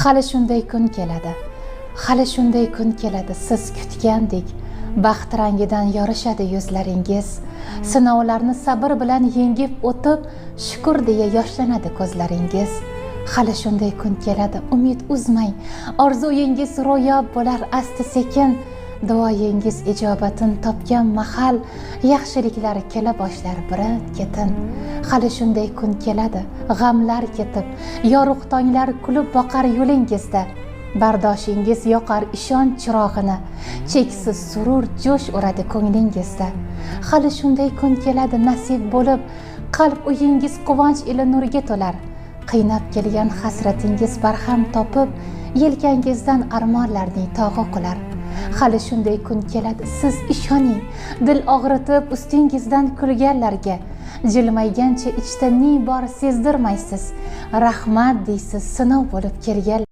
Hali shunday kun keladi. Hali shunday kun keladi, siz kutgandek. Baxt rangidan yorishadi yuzlaringiz. Sinovlarni sabr bilan yengib o'tib, shukr deya yoshlanadi ko'zlaringiz. Hali shunday kun keladi, umid uzmang. Orzuyingiz ro'yob bo'lar asta-sekin. Duoyingiz ijobatin topgan mahal, yaxshiliklar kela boshlar birin-ketin. Hali shunday kun keladi, g'amlar ketib, yorug' tonglar kulib boqar yo'lingizda. Bardoshingiz yoqar ishonch chirog'ini, cheksiz surur jo'sh uradi ko'nglingizda. Hali shunday kun keladi, nasib bo'lib, qalb uyingiz quvonch ila nurga to'lar. Qiynab kelgan hasratingiz barham topib, yelkangizdan armonlarning tog'i qular. Hali shunday kun keladi, siz ishoning, dil og'ritib ustingizdan kulganlarga. Jilmaygancha ichda ne bor sezdirmaysiz, rahmat deysiz sinov bo'lib kelgan